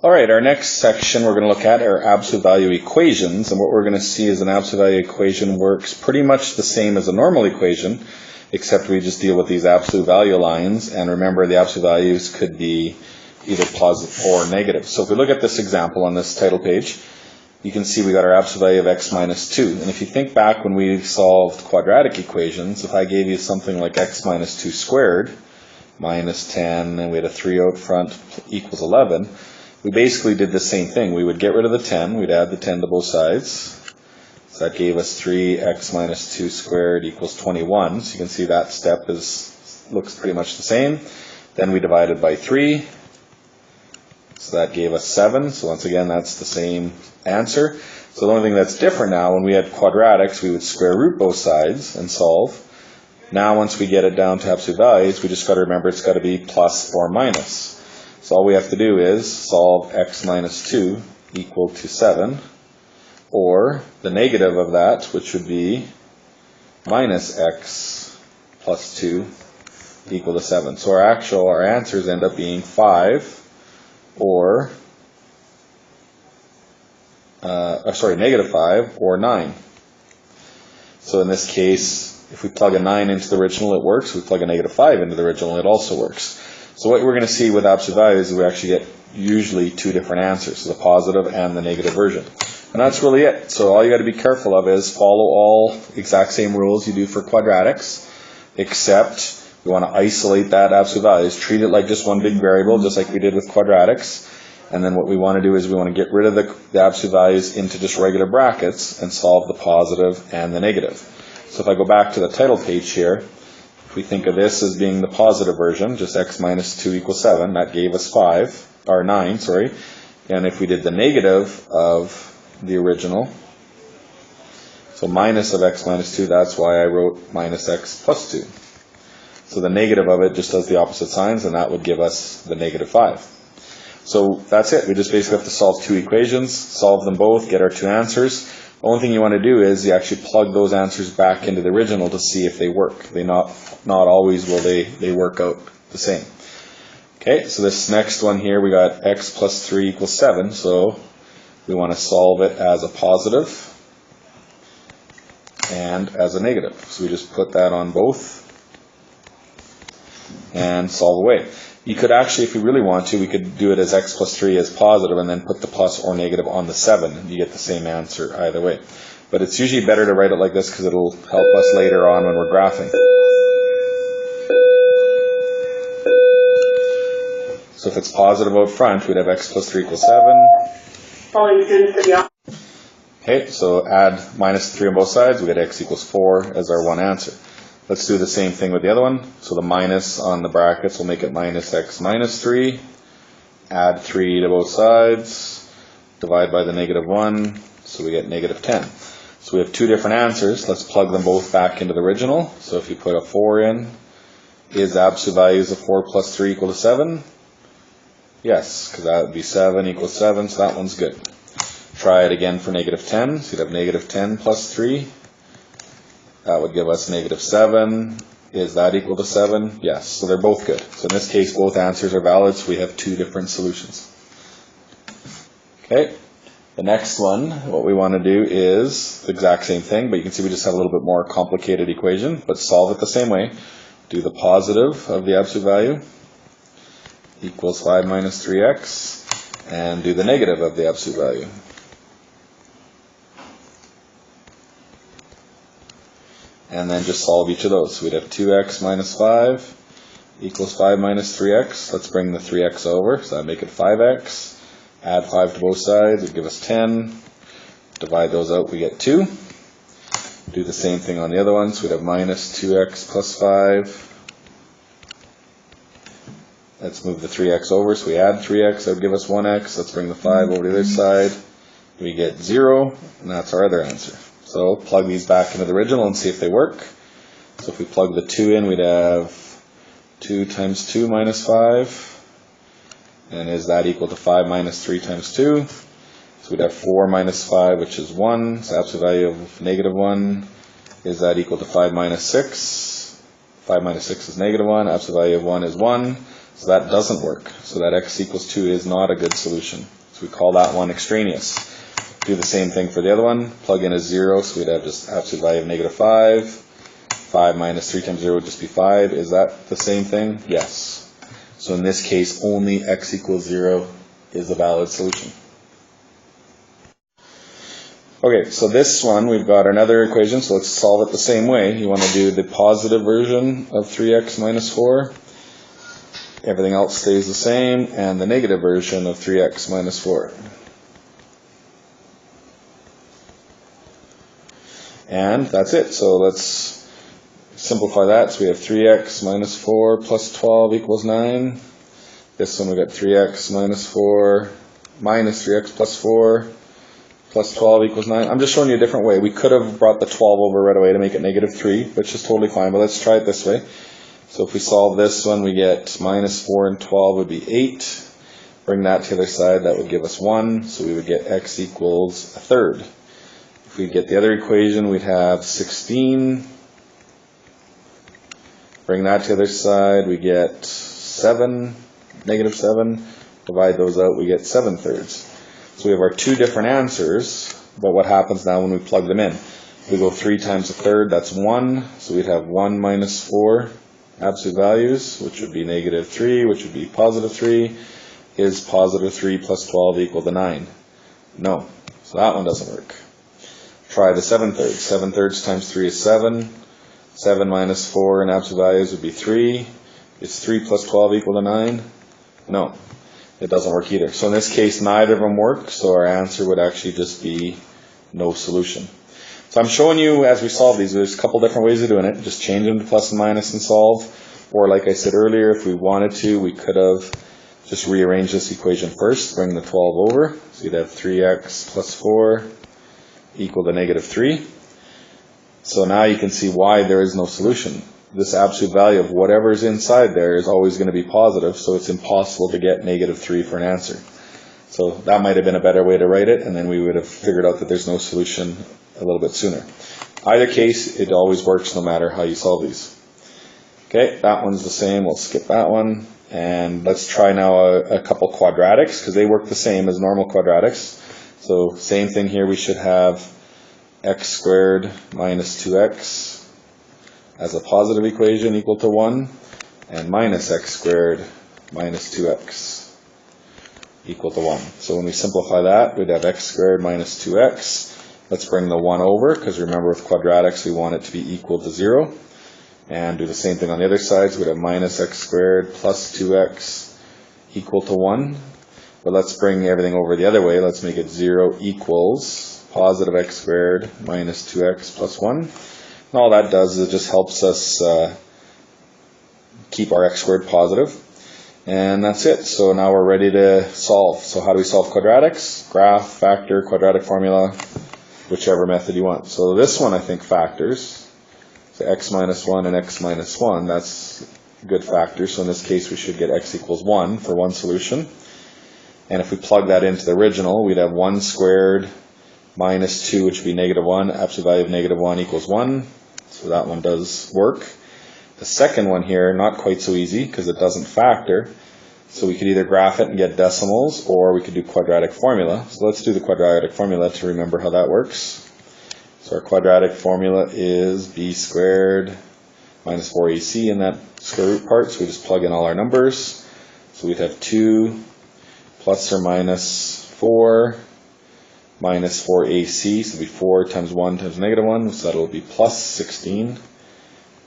Alright, our next section we're going to look at are absolute value equations, and what we're going to see is an absolute value equation works pretty much the same as a normal equation, except we just deal with these absolute value lines, and remember the absolute values could be either positive or negative. So if we look at this example on this title page, you can see we got our absolute value of x minus 2. And if you think back when we solved quadratic equations, if I gave you something like x minus 2 squared minus 10, and we had a 3 out front equals 11, we basically did the same thing. We would get rid of the 10, we'd add the 10 to both sides. So that gave us 3x minus 2 squared equals 21. So you can see that step looks pretty much the same. Then we divided by 3. So that gave us 7. So once again, that's the same answer. So the only thing that's different now, when we had quadratics, we would square root both sides and solve. Now once we get it down to absolute values, we just got to remember it's got to be plus or minus. So all we have to do is solve x minus 2 equal to 7, or the negative of that, which would be minus x plus 2 equal to 7. So our answers end up being 5 or negative 5 or 9. So in this case, if we plug a 9 into the original, it works. If we plug a negative 5 into the original, it also works. So what we're going to see with absolute values is we actually get usually two different answers, the positive and the negative version. And that's really it. So all you got to be careful of is follow all exact same rules you do for quadratics, except we want to isolate that absolute values, treat it like just one big variable, just like we did with quadratics. And then what we want to do is we want to get rid of the absolute values into just regular brackets and solve the positive and the negative. So if I go back to the title page here, if we think of this as being the positive version, just x minus 2 equals 7, that gave us 9, sorry. And if we did the negative of the original, so minus of x minus 2, that's why I wrote minus x plus 2. So the negative of it just does the opposite signs, and that would give us the negative 5. So that's it. We just basically have to solve two equations, solve them both, get our two answers. The only thing you want to do is you actually plug those answers back into the original to see if they work. They not always will they work out the same. Okay, so this next one here, we got x plus 3 equals 7, so we want to solve it as a positive and as a negative. So we just put that on both and solve away. You could actually, if you really want to, we could do it as x plus 3 as positive and then put the plus or negative on the 7. You get the same answer either way. But it's usually better to write it like this because it'll help us later on when we're graphing. So if it's positive out front, we'd have x plus 3 equals 7. Okay, so add minus 3 on both sides. We get x equals 4 as our one answer. Let's do the same thing with the other one. So the minus on the brackets will make it minus x minus 3. Add 3 to both sides. Divide by the negative 1. So we get negative 10. So we have two different answers. Let's plug them both back into the original. So if you put a 4 in, is absolute values of 4 plus 3 equal to 7? Yes, because that would be 7 equals 7, so that one's good. Try it again for negative 10. So you'd have negative 10 plus 3. That would give us negative 7. Is that equal to 7? Yes. So they're both good. So in this case, both answers are valid, so we have two different solutions. Okay. The next one, what we want to do is the exact same thing, but you can see we just have a little bit more complicated equation, but solve it the same way. Do the positive of the absolute value equals 5 minus 3x, and do the negative of the absolute value. And then just solve each of those. So we'd have 2x minus 5 equals 5 minus 3x. Let's bring the 3x over, so that make it 5x. Add 5 to both sides, it'd give us 10. Divide those out, we get 2. Do the same thing on the other one, so we'd have minus 2x plus 5. Let's move the 3x over, so we add 3x, that would give us 1x. Let's bring the 5 over to the other side. We get 0, and that's our other answer. So plug these back into the original and see if they work. So if we plug the 2 in, we'd have 2 times 2 minus 5. And is that equal to 5 minus 3 times 2? So we'd have 4 minus 5, which is 1. So absolute value of negative 1. Is that equal to 5 minus 6? 5 minus 6 is negative 1. Absolute value of 1 is 1. So that doesn't work. So that x equals 2 is not a good solution. So we call that one extraneous. Do the same thing for the other one. Plug in a 0, so we'd have just absolute value of negative 5. 5 minus 3 times 0 would just be 5. Is that the same thing? Yes. So in this case, only x equals 0 is a valid solution. Okay, so this one, we've got another equation, so let's solve it the same way. You want to do the positive version of 3x minus 4. Everything else stays the same, and the negative version of 3x minus 4. And that's it. So let's simplify that. So we have 3x minus 4 plus 12 equals 9. This one we got 3x minus 4 minus 3x plus 4 plus 12 equals 9. I'm just showing you a different way. We could have brought the 12 over right away to make it negative 3, which is totally fine, but let's try it this way. So if we solve this one, we get minus 4 and 12 would be 8. Bring that to the other side, that would give us 1. So we would get x equals a third. If we get the other equation, we'd have 16. Bring that to the other side, we get 7, negative 7. Divide those out, we get 7 thirds. So we have our two different answers, but what happens now when we plug them in? We go 3 times a third, that's 1. So we'd have 1 minus 4. Absolute values, which would be negative 3, which would be positive 3, is positive 3 plus 12 equal to 9? No. So that one doesn't work. Try the 7 thirds. 7 thirds times 3 is 7. 7 minus 4 in absolute values would be 3. Is 3 plus 12 equal to 9? No. It doesn't work either. So in this case, neither of them work, so our answer would actually just be no solution. So I'm showing you as we solve these, there's a couple different ways of doing it. Just change them to plus and minus and solve. Or like I said earlier, if we wanted to, we could have just rearranged this equation first, bring the 12 over. So you'd have 3x plus 4 equal to negative 3. So now you can see why there is no solution. This absolute value of whatever's inside there is always going to be positive, so it's impossible to get negative 3 for an answer. So that might have been a better way to write it, and then we would have figured out that there's no solution a little bit sooner. Either case, it always works no matter how you solve these. Okay, that one's the same. We'll skip that one. And let's try now a couple quadratics, because they work the same as normal quadratics. So same thing here, we should have x squared minus 2x as a positive equation equal to 1, and minus x squared minus 2x equal to 1. So when we simplify that, we'd have x squared minus 2x. Let's bring the 1 over, because remember with quadratics we want it to be equal to 0. And do the same thing on the other side, so we'd have minus x squared plus 2x equal to 1. But let's bring everything over the other way. Let's make it 0 equals positive x squared minus 2x plus 1. And all that does is it just helps us keep our x squared positive. And that's it. So now we're ready to solve. So how do we solve quadratics? Graph, factor, quadratic formula, whichever method you want. So this one I think factors. So x minus 1 and x minus 1, that's good factors. So in this case we should get x equals 1 for one solution. And if we plug that into the original, we'd have 1 squared minus 2, which would be negative 1. Absolute value of negative 1 equals 1. So that one does work. The second one here, not quite so easy because it doesn't factor. So we could either graph it and get decimals, or we could do quadratic formula. So let's do the quadratic formula to remember how that works. So our quadratic formula is b squared minus 4ac in that square root part. So we just plug in all our numbers. So we'd have 2 plus or minus 4 minus 4ac. So it'll be 4 times 1 times negative 1. So that'll be plus 16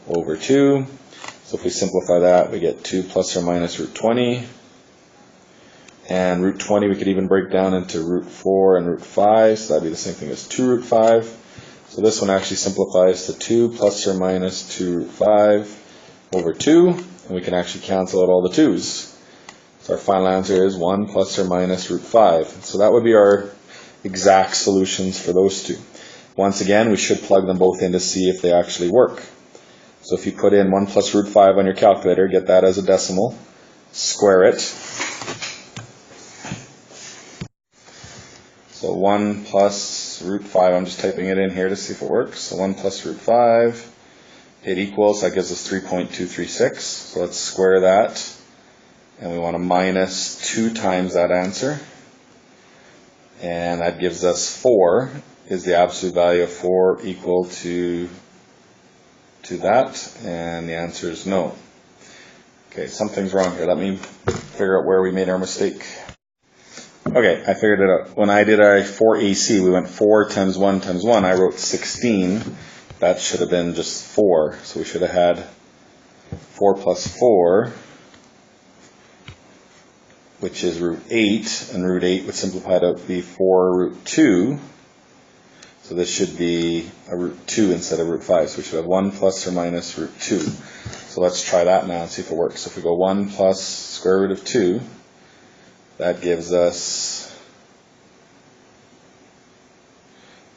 over 2. So if we simplify that, we get 2 plus or minus root 20. And root 20 we could even break down into root 4 and root 5. So that'd be the same thing as 2 root 5. So this one actually simplifies to 2 plus or minus 2 root 5 over 2. And we can actually cancel out all the 2's. So our final answer is 1 plus or minus root 5. So that would be our exact solutions for those two. Once again, we should plug them both in to see if they actually work. So if you put in 1 plus root 5 on your calculator, get that as a decimal, square it. So 1 plus root 5, I'm just typing it in here to see if it works. So 1 plus root 5, it equals, that gives us 3.236. So let's square that. and we want to minus 2 times that answer, and that gives us 4. Is the absolute value of 4 equal to that? And the answer is no. Okay, something's wrong here. Let me figure out where we made our mistake. Okay, I figured it out. When I did our 4AC, we went 4 times 1 times 1. I wrote 16. That should have been just 4. So we should have had 4 plus 4, which is root 8. And root 8 would simplify to be 4 root 2. So this should be a root 2 instead of root 5. So we should have 1 plus or minus root 2. So let's try that now and see if it works. So if we go 1 plus square root of 2, that gives us,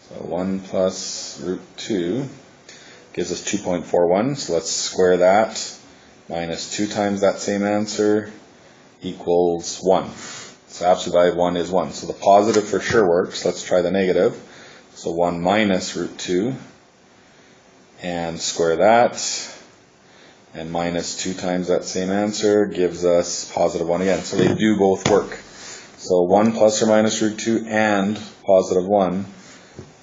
so 1 plus root 2 gives us 2.41. So let's square that. Minus 2 times that same answer equals 1. So absolute value of 1 is 1. So the positive for sure works. Let's try the negative. So 1 minus root 2, and square that, and minus 2 times that same answer gives us positive 1 again. So they do both work. So 1 plus or minus root 2 and positive 1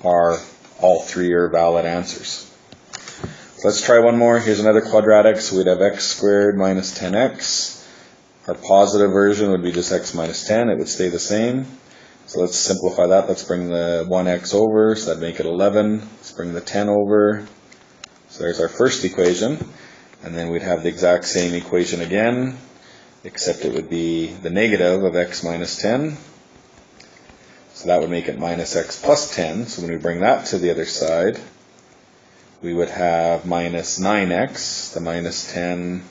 are, all three are valid answers. So let's try one more. Here's another quadratic. So we'd have x squared minus 10x. Our positive version would be just x minus 10. It would stay the same. So let's simplify that. Let's bring the 1x over, so that'd make it 11. Let's bring the 10 over. So there's our first equation. And then we'd have the exact same equation again, except it would be the negative of x minus 10. So that would make it minus x plus 10. So when we bring that to the other side, we would have minus 9x, the minus 10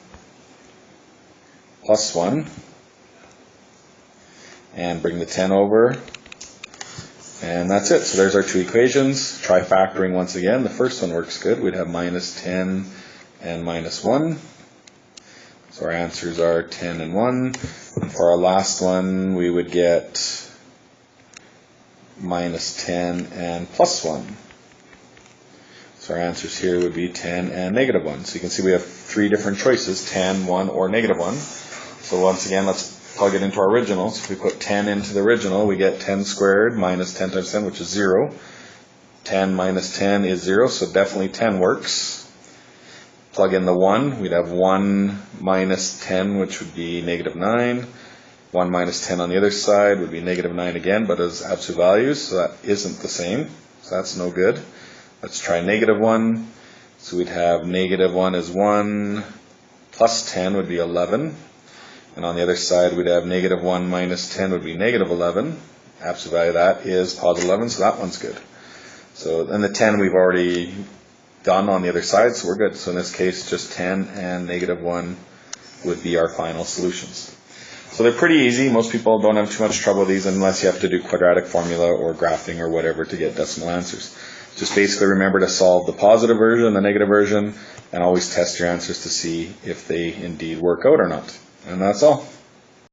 plus 1. And bring the 10 over, and that's it. So there's our two equations. Try factoring once again. The first one works good. We'd have minus 10 and minus 1. So our answers are 10 and 1. And for our last one, we would get minus 10 and plus 1. So our answers here would be 10 and negative 1. So you can see we have three different choices, 10, 1, or negative 1. So once again, let's plug it into our original. So if we put 10 into the original, we get 10 squared minus 10 times 10, which is 0. 10 minus 10 is 0, so definitely 10 works. Plug in the 1, we'd have 1 minus 10, which would be negative 9. 1 minus 10 on the other side would be negative 9 again, but as absolute values, so that isn't the same. So that's no good. Let's try negative 1. So we'd have negative 1 is 1, plus 10 would be 11. And on the other side, we'd have negative 1 minus 10 would be negative 11. Absolute value of that is positive 11, so that one's good. So then the 10 we've already done on the other side, so we're good. So in this case, just 10 and negative 1 would be our final solutions. So they're pretty easy. Most people don't have too much trouble with these unless you have to do quadratic formula or graphing or whatever to get decimal answers. Just basically remember to solve the positive version, the negative version, and always test your answers to see if they indeed work out or not. And that's all.